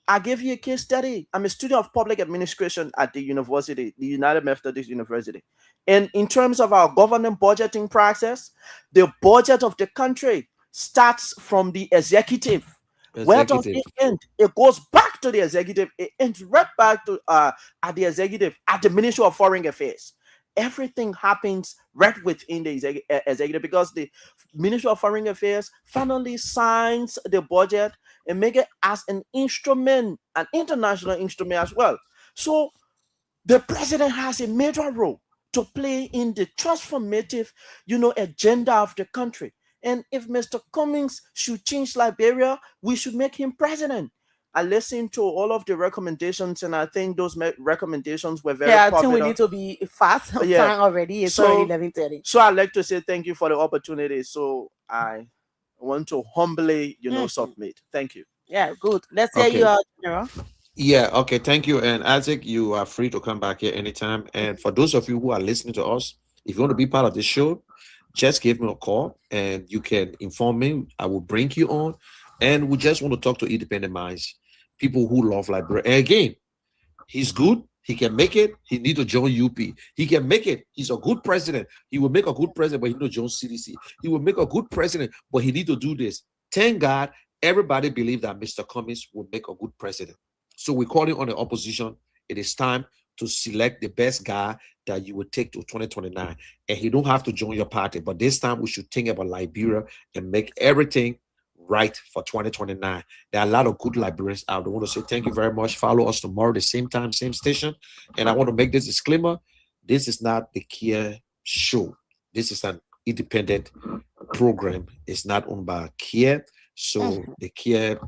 I gave you a case study. I'm a student of public administration at the university, the United Methodist University. And in terms of our government budgeting process, the budget of the country starts from the executive. Where does Executive. it end? It goes back to the executive. It ends right back to at the executive, at the Ministry of Foreign Affairs. Everything happens right within the executive, because the Ministry of Foreign Affairs finally signs the budget and make it as an instrument, an international instrument as well. So the president has a major role to play in the transformative, agenda of the country. And if Mr. Cummings should change Liberia, we should make him president. I listened to all of the recommendations, and I think those recommendations were very Yeah, I think we popular. need to be fast on Yeah. time already. It's So- already 11:30. So I'd like to say thank you for the opportunity. So I want to humbly, submit. Thank you. Yeah, good. Let's hear Okay. you out, General. Yeah, okay, thank you. And Isaac, you are free to come back here anytime. And for those of you who are listening to us, if you want to be part of this show, just give me a call and you can inform me. I will bring you on. And we just want to talk to independent minds, people who love Liberia. And again, he's good. He can make it. He need to join UP. He can make it. He's a good president. He will make a good president, but he need to join CDC. He will make a good president, but he need to do this. Thank God, everybody believe that Mr. Cummings will make a good president. So we're calling on the opposition. It is time to select the best guy that you will take to 2029. And he don't have to join your party. But this time we should think about Liberia and make everything right for 2029. There are a lot of good Liberians out. I want to say thank you very much. Follow us tomorrow, the same time, same station. And I want to make this disclaimer. This is not the Kia show. This is an independent program. It's not owned by Kia. So the Kia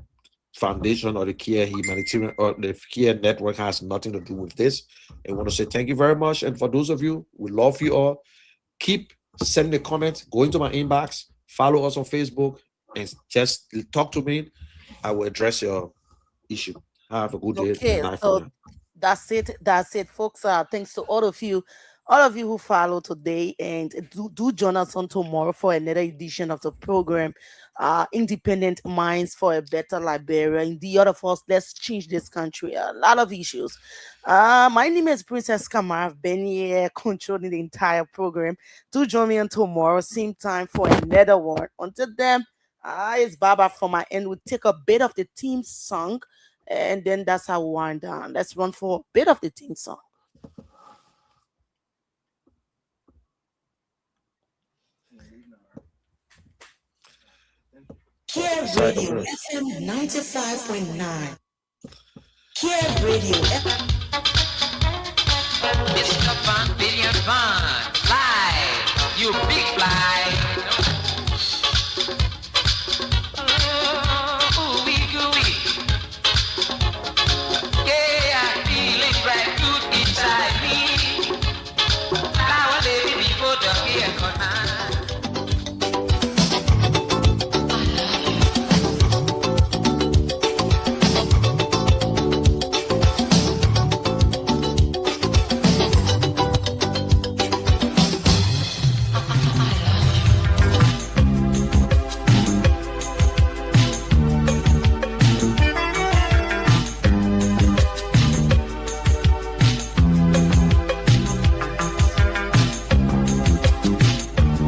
Foundation or the Kia Humanitarian or the Kia Network has nothing to do with this. I want to say thank you very much. And for those of you, we love you all. Keep sending the comments, go into my inbox, follow us on Facebook, and just talk to me. I will address your issue. Have a good day. Okay, Bye for so now. that's it. That's it, folks. Thanks to all of you all of you who follow today, and do join us on tomorrow for another edition of the program, Independent Minds for a Better Liberia. In the other force, let's change this country. A lot of issues. My name is Princess Kamara. I've been here controlling the entire program. Do join me on tomorrow, same time for another one. Until then, it's Baba from my end. We'll take a bit of the team song, and then that's how we wind down. Let's run for a bit of the team song. Care Radio FM 95.9. Care Radio. It's the fun, billion fun. Live, you big fly.